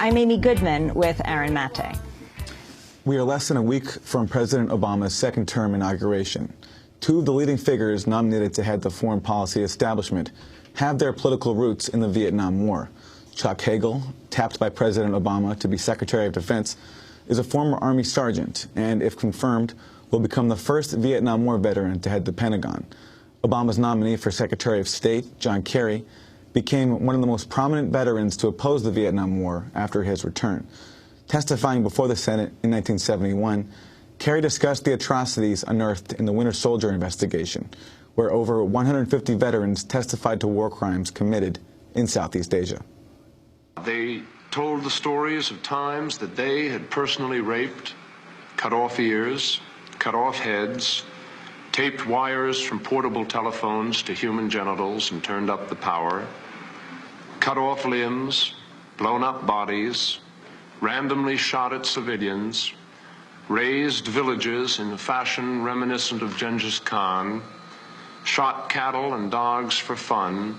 I'm Amy Goodman with Aaron Mate. We are less than a week from President Obama's second term inauguration. Two of the leading figures nominated to head the foreign policy establishment have their political roots in the Vietnam War. Chuck Hagel, tapped by President Obama to be Secretary of Defense, is a former Army sergeant and, if confirmed, will become the first Vietnam War veteran to head the Pentagon. Obama's nominee for Secretary of State, John Kerry, became one of the most prominent veterans to oppose the Vietnam War after his return. Testifying before the Senate in 1971, Kerry discussed the atrocities unearthed in the Winter Soldier investigation, where over 150 veterans testified to war crimes committed in Southeast Asia. They told the stories of times that they had personally raped, cut off ears, cut off heads, taped wires from portable telephones to human genitals and turned up the power, cut off limbs, blown up bodies, randomly shot at civilians, razed villages in a fashion reminiscent of Genghis Khan, shot cattle and dogs for fun,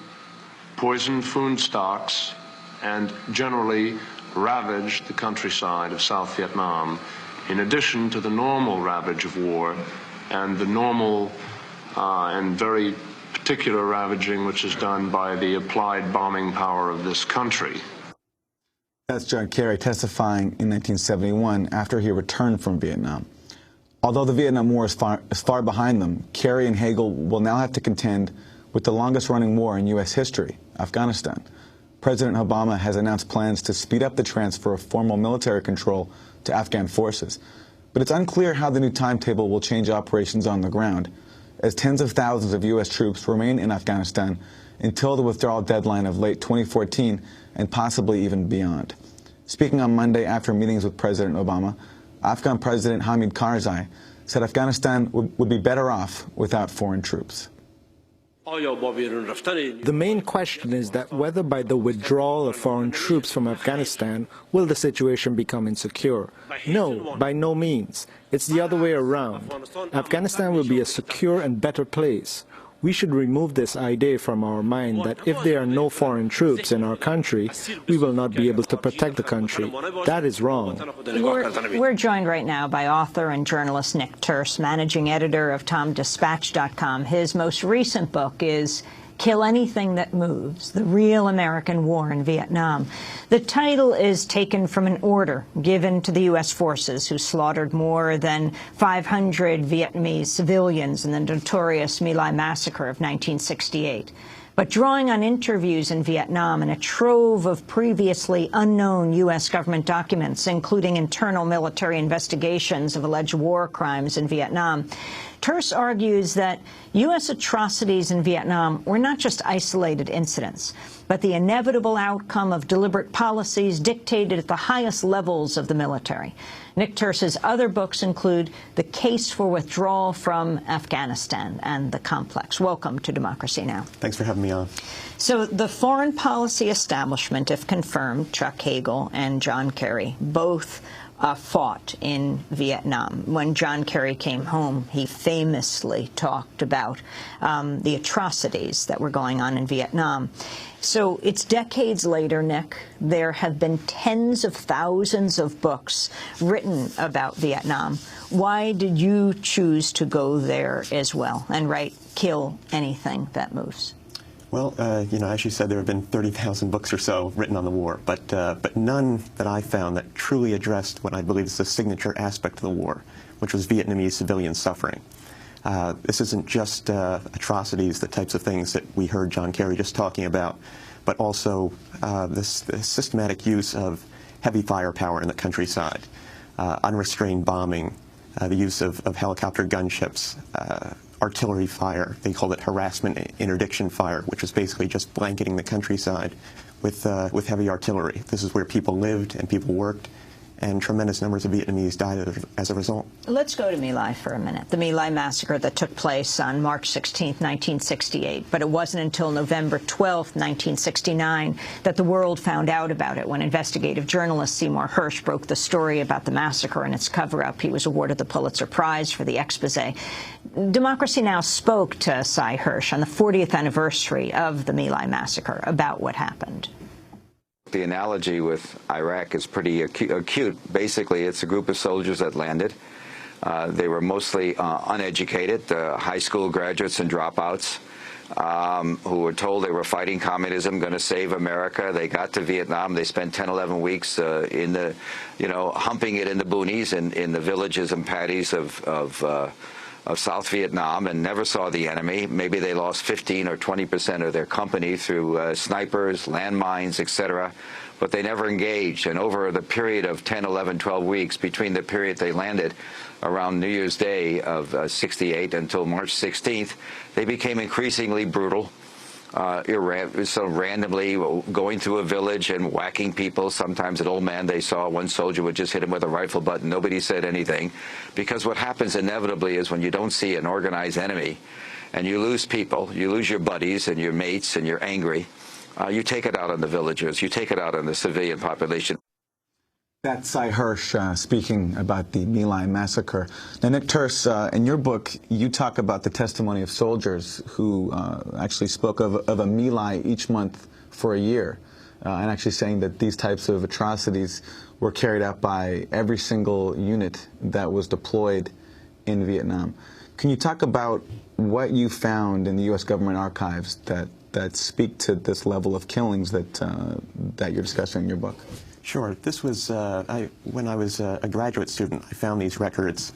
poisoned food stocks, and generally ravaged the countryside of South Vietnam, in addition to the normal ravage of war and the normal and very particular ravaging which is done by the applied bombing power of this country. That's John Kerry testifying in 1971 after he returned from Vietnam. Although the Vietnam War is far behind them, Kerry and Hagel will now have to contend with the longest-running war in U.S. history, Afghanistan. President Obama has announced plans to speed up the transfer of formal military control to Afghan forces. But it's unclear how the new timetable will change operations on the ground, as tens of thousands of U.S. troops remain in Afghanistan until the withdrawal deadline of late 2014 and possibly even beyond. Speaking on Monday after meetings with President Obama, Afghan President Hamid Karzai said Afghanistan would be better off without foreign troops. The main question is that whether by the withdrawal of foreign troops from Afghanistan will the situation become insecure. No, by no means. It's the other way around. Afghanistan will be a secure and better place. We should remove this idea from our mind that if there are no foreign troops in our country, we will not be able to protect the country. That is wrong. We're joined right now by author and journalist Nick Turse, managing editor of TomDispatch.com. His most recent book is Kill Anything That Moves, The Real American War in Vietnam. The title is taken from an order given to the U.S. forces who slaughtered more than 500 Vietnamese civilians in the notorious My Lai massacre of 1968. But drawing on interviews in Vietnam and a trove of previously unknown U.S. government documents, including internal military investigations of alleged war crimes in Vietnam, Turse argues that U.S. atrocities in Vietnam were not just isolated incidents, but the inevitable outcome of deliberate policies dictated at the highest levels of the military. Nick Turse's other books include The Case for Withdrawal from Afghanistan and The Complex. Welcome to Democracy Now! Thanks for having me on. So the foreign policy establishment, if confirmed, Chuck Hagel and John Kerry, both fought in Vietnam. When John Kerry came home, he famously talked about the atrocities that were going on in Vietnam. So it's decades later, Nick. There have been tens of thousands of books written about Vietnam. Why did you choose to go there as well and write Kill Anything That Moves? Well, you know, as you said, there have been 30,000 books or so written on the war, but none that I found that truly addressed what I believe is the signature aspect of the war, which was Vietnamese civilian suffering. This isn't just atrocities, the types of things that we heard John Kerry just talking about, but also this systematic use of heavy firepower in the countryside, unrestrained bombing, the use of helicopter gunships, artillery fire. They called it harassment interdiction fire, which was basically just blanketing the countryside with heavy artillery. This is where people lived and people worked, and tremendous numbers of Vietnamese died as a result. Let's go to My Lai for a minute. The My Lai massacre that took place on March 16, 1968, but it wasn't until November 12, 1969 that the world found out about it when investigative journalist Seymour Hersh broke the story about the massacre and its cover-up. He was awarded the Pulitzer Prize for the expose. Democracy Now! Spoke to Cy Hersh on the 40th anniversary of the My Lai massacre about what happened. The analogy with Iraq is pretty acute. Basically, it's a group of soldiers that landed. They were mostly uneducated, high school graduates and dropouts, who were told they were fighting communism, going to save America. They got to Vietnam. They spent 10, 11 weeks in the, humping it in the boonies and in the villages and paddies of South Vietnam, and never saw the enemy. Maybe they lost 15 or 20% of their company through snipers, landmines, etc., but they never engaged. And over the period of 10, 11, 12 weeks, between the period they landed around New Year's Day of '68 until March 16th, they became increasingly brutal, so randomly going through a village and whacking people. Sometimes an old man they saw, one soldier would just hit him with a rifle butt and nobody said anything. Because what happens inevitably is when you don't see an organized enemy and you lose people, you lose your buddies and your mates and you're angry, you take it out on the villagers, you take it out on the civilian population. That's Cy Hirsch speaking about the My Lai massacre. Now, Nick Turse, in your book, you talk about the testimony of soldiers who actually spoke of a My Lai each month for a year, and actually saying that these types of atrocities were carried out by every single unit that was deployed in Vietnam. Can you talk about what you found in the U.S. government archives that speak to this level of killings that you're discussing in your book? Sure. This was, when I was a graduate student, I found these records.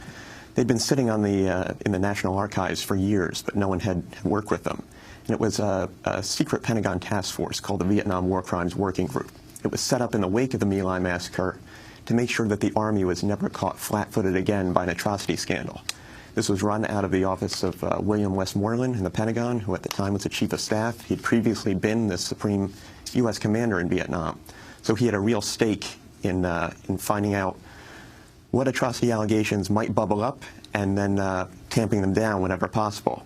They'd been sitting on in the National Archives for years, but no one had worked with them. And it was a secret Pentagon task force called the Vietnam War Crimes Working Group. It was set up in the wake of the My Lai massacre to make sure that the Army was never caught flat-footed again by an atrocity scandal. This was run out of the office of William Westmoreland in the Pentagon, who at the time was the Chief of Staff. He'd previously been the Supreme U.S. Commander in Vietnam. So he had a real stake in finding out what atrocity allegations might bubble up and then tamping them down whenever possible.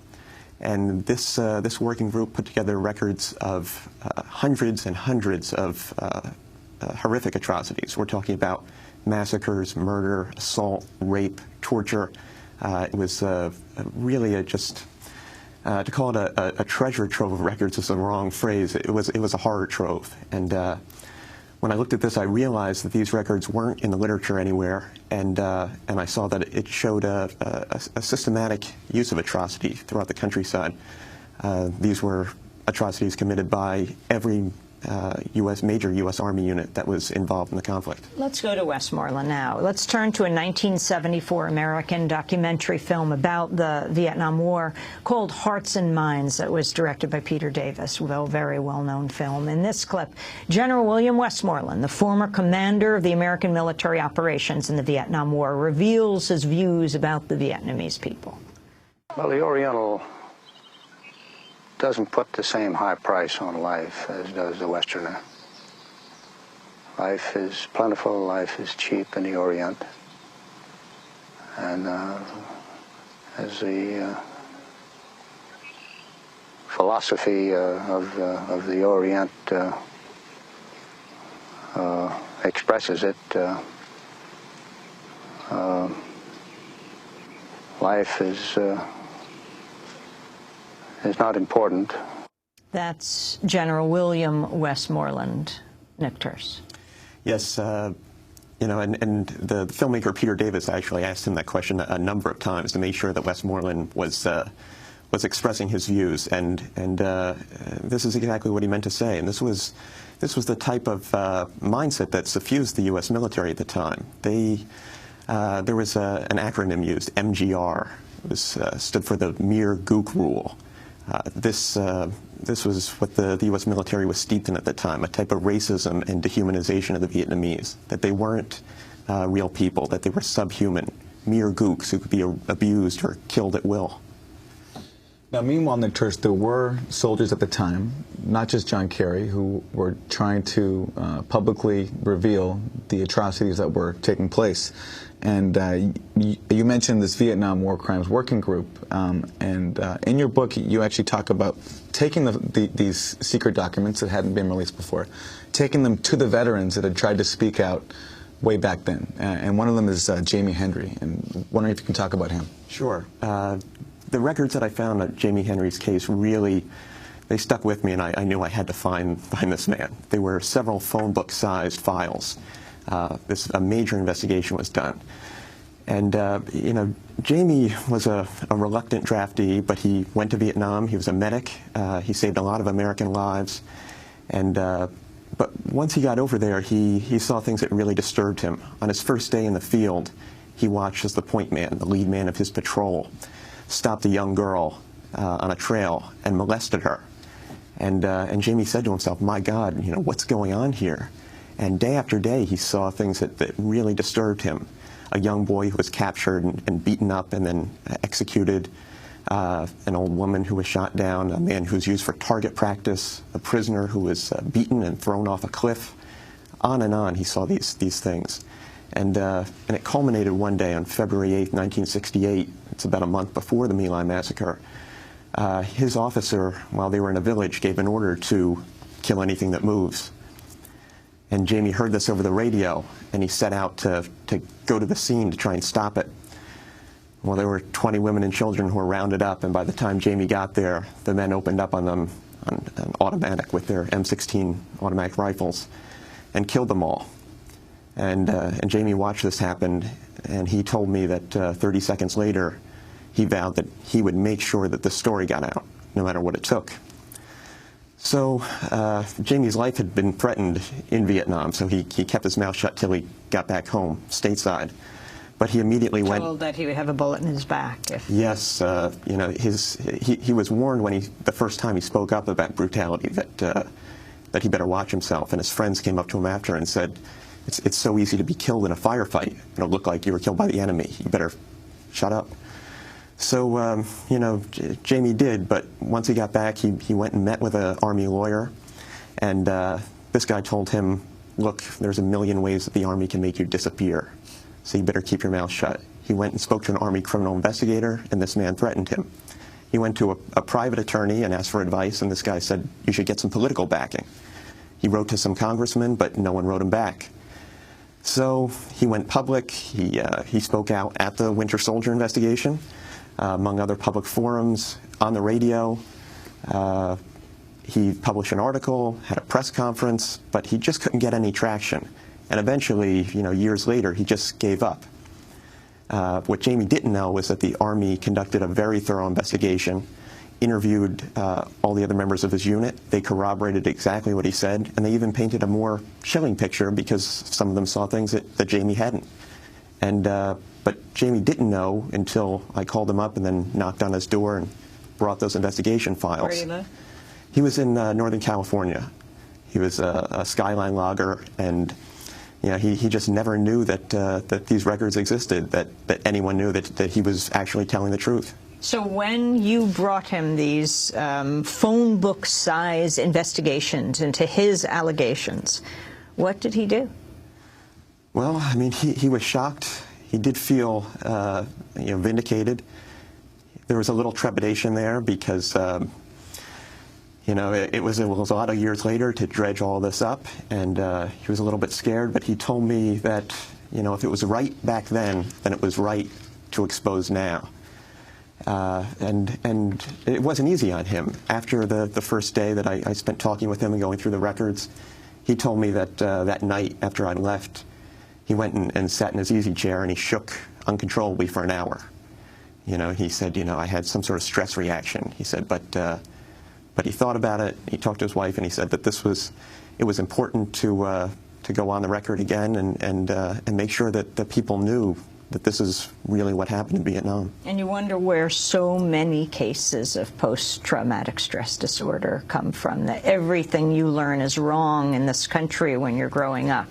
And this working group put together records of hundreds and hundreds of horrific atrocities. We're talking about massacres, murder, assault, rape, torture. It was really to call it a treasure trove of records is the wrong phrase. It was a horror trove. And when I looked at this, I realized that these records weren't in the literature anywhere, and I saw that it showed a systematic use of atrocity throughout the countryside. These were atrocities committed by every major U.S. Army unit that was involved in the conflict. Let's go to Westmoreland now. Let's turn to a 1974 American documentary film about the Vietnam War called Hearts and Minds that was directed by Peter Davis, a very well-known film. In this clip, General William Westmoreland, the former commander of the American military operations in the Vietnam War, reveals his views about the Vietnamese people. Well, the Oriental doesn't put the same high price on life as does the Westerner. Life is plentiful, life is cheap in the Orient. And as the philosophy of the Orient expresses it, life is not important. That's General William Westmoreland. Nick Turse. Yes, and the filmmaker Peter Davis actually asked him that question a number of times to make sure that Westmoreland was expressing his views, and this is exactly what he meant to say. And this was the type of mindset that suffused the U.S. military at the time. There was an acronym used, MGR. It stood for the Mere Gook Rule. This was what the U.S. military was steeped in at the time, a type of racism and dehumanization of the Vietnamese, that they weren't real people, that they were subhuman, mere gooks who could be abused or killed at will. Now, meanwhile, Nick Turse, there were soldiers at the time, not just John Kerry, who were trying to publicly reveal the atrocities that were taking place. And you mentioned this Vietnam War Crimes Working Group, and in your book, you actually talk about taking these secret documents that hadn't been released before, taking them to the veterans that had tried to speak out way back then. And one of them is Jamie Henry, and wondering if you can talk about him. Sure. The records that I found on Jamie Henry's case really, they stuck with me, and I knew I had to find this man. They were several phone book-sized files. A major investigation was done. And, you know, Jamie was a reluctant draftee, but he went to Vietnam. He was a medic. He saved a lot of American lives. And, but once he got over there, he saw things that really disturbed him. On his first day in the field, he watched as the point man, the lead man of his patrol, stopped a young girl on a trail and molested her. And Jamie said to himself, my God, you know, what's going on here? And day after day, he saw things that really disturbed him. A young boy who was captured and beaten up and then executed, an old woman who was shot down, a man who was used for target practice, a prisoner who was beaten and thrown off a cliff. On and on, he saw these things. And it culminated one day on February 8th, 1968. It's about a month before the My Lai massacre. His officer, while they were in a village, gave an order to kill anything that moves. And Jamie heard this over the radio, and he set out to go to the scene to try and stop it. Well, there were 20 women and children who were rounded up, and by the time Jamie got there, the men opened up on them on an automatic with their M16 automatic rifles and killed them all. And Jamie watched this happen, and he told me that 30 seconds later, he vowed that he would make sure that the story got out, no matter what it took. So Jamie's life had been threatened in Vietnam, so he kept his mouth shut till he got back home, stateside. But he immediately went... Told that he would have a bullet in his back. If... Yes, you know, he was warned when the first time he spoke up about brutality that he better watch himself. And his friends came up to him after and said, it's so easy to be killed in a firefight. It'll look like you were killed by the enemy. You better shut up. So, you know, Jamie did, but once he got back, he went and met with an Army lawyer, and this guy told him, look, there's a million ways that the Army can make you disappear, so you better keep your mouth shut. He went and spoke to an Army criminal investigator, and this man threatened him. He went to a private attorney and asked for advice, and this guy said, you should get some political backing. He wrote to some congressmen, but no one wrote him back. So he went public. He spoke out at the Winter Soldier investigation. Among other public forums, on the radio. He published an article, had a press conference, but he just couldn't get any traction. And eventually, you know, years later, he just gave up. What Jamie didn't know was that the Army conducted a very thorough investigation, interviewed all the other members of his unit. They corroborated exactly what he said, and they even painted a more chilling picture because some of them saw things that Jamie hadn't. And but Jamie didn't know until I called him up and then knocked on his door and brought those investigation files. Where do you live? He was in Northern California. He was a skyline logger, and you know, he just never knew that these records existed, that anyone knew that he was actually telling the truth. So when you brought him these phone book-size investigations into his allegations, what did he do? Well, I mean, he was shocked. He did feel, you know, vindicated. There was a little trepidation there because, you know, it was a lot of years later to dredge all this up, and he was a little bit scared. But he told me that, you know, if it was right back then it was right to expose now. And it wasn't easy on him. After the first day that I spent talking with him and going through the records, he told me that that night after I left, he went and sat in his easy chair and he shook uncontrollably for an hour. You know, he said, you know, I had some sort of stress reaction. He said, but he thought about it. He talked to his wife and he said that it was important to go on the record again and make sure that the people knew that this is really what happened in Vietnam. And you wonder where so many cases of post-traumatic stress disorder come from, that everything you learn is wrong in this country when you're growing up.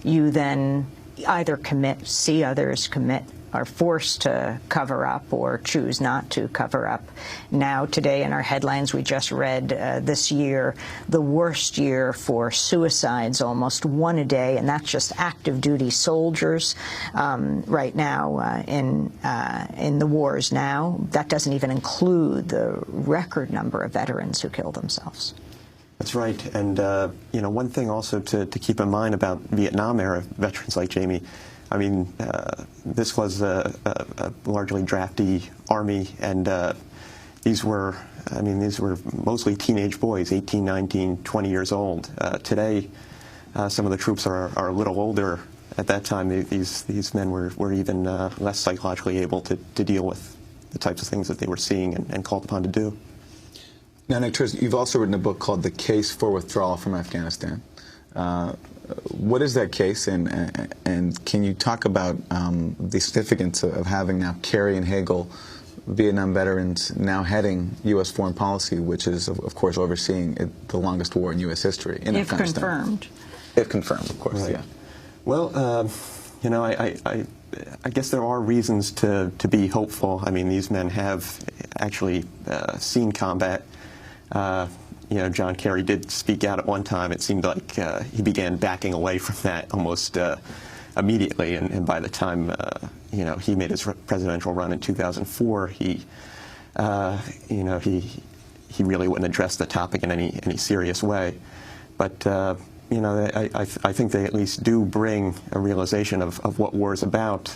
You then either see others commit, are forced to cover up, or choose not to cover up. Now, today in our headlines, we just read this year, the worst year for suicides, almost one a day, and that's just active duty soldiers right now in the wars now. That doesn't even include the record number of veterans who kill themselves. That's right. And, you know, one thing also to keep in mind about Vietnam-era veterans like Jamie, I mean, this was a largely drafty Army, and these were mostly teenage boys, 18, 19, 20 years old. Today, some of the troops are a little older. At that time, these men were even less psychologically able to deal with the types of things that they were seeing and called upon to do. Now, Nick Turse, you've also written a book called The Case for Withdrawal from Afghanistan. What is that case, and can you talk about the significance of having now Kerry and Hagel, Vietnam veterans, now heading U.S. foreign policy, which is, of course, overseeing the longest war in U.S. history in Afghanistan? If confirmed. If confirmed, of course, right. Yeah. Well, you know, I guess there are reasons to be hopeful. I mean, these men have actually seen combat. You know, John Kerry did speak out at one time. It seemed like he began backing away from that almost immediately, and by the time you know, he made his presidential run in 2004, he you know, he really wouldn't address the topic in any serious way. But you know, I think they at least do bring a realization of what war is about.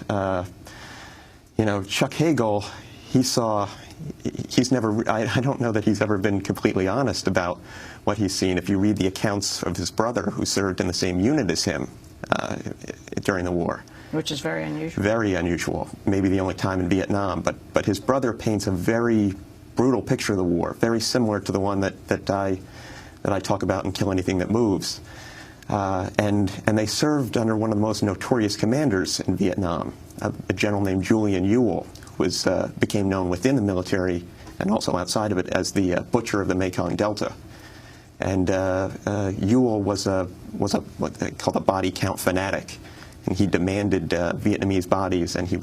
You know, Chuck Hagel, he's never, I don't know that he's ever been completely honest about what he's seen. If you read the accounts of his brother, who served in the same unit as him during the war. Which is very unusual. Very unusual. Maybe the only time in Vietnam. But his brother paints a very brutal picture of the war, very similar to the one that I talk about in Kill Anything That Moves. And they served under one of the most notorious commanders in Vietnam, a general named Julian Ewell, became known within the military and also outside of it as the butcher of the Mekong Delta. And Ewell was what they call a body count fanatic, and he demanded Vietnamese bodies, and he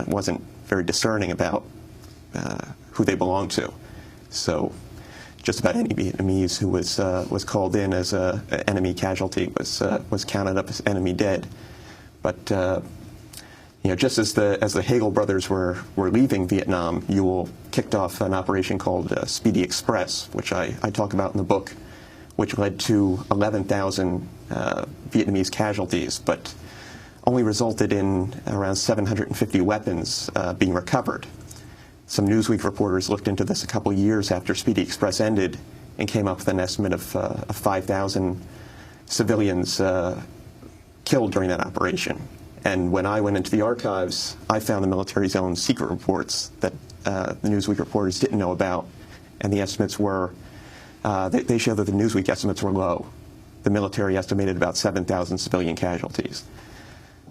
wasn't very discerning about who they belonged to. So just about any Vietnamese who was called in as an enemy casualty was counted up as enemy dead. But you know, just as the Hagel brothers were leaving Vietnam, Ewell kicked off an operation called Speedy Express, which I talk about in the book, which led to 11,000 Vietnamese casualties, but only resulted in around 750 weapons being recovered. Some Newsweek reporters looked into this a couple years after Speedy Express ended and came up with an estimate of 5,000 civilians killed during that operation. And when I went into the archives, I found the military's own secret reports that the Newsweek reporters didn't know about, and the estimates were, they show that the Newsweek estimates were low. The military estimated about 7,000 civilian casualties.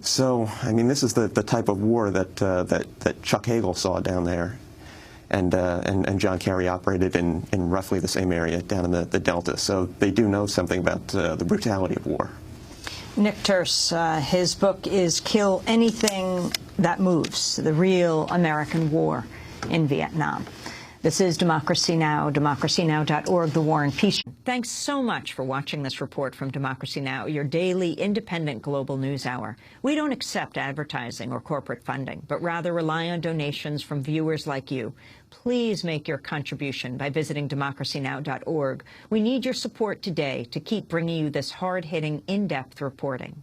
So, I mean, this is the type of war that Chuck Hagel saw down there, and John Kerry operated in roughly the same area down in the Delta. So they do know something about the brutality of war. Nick Turse, his book is Kill Anything That Moves, The Real American War in Vietnam. This is Democracy Now!, democracynow.org, The War and Peace. Thanks so much for watching this report from Democracy Now!, your daily independent global news hour. We don't accept advertising or corporate funding, but rather rely on donations from viewers like you. Please make your contribution by visiting democracynow.org. We need your support today to keep bringing you this hard-hitting, in-depth reporting.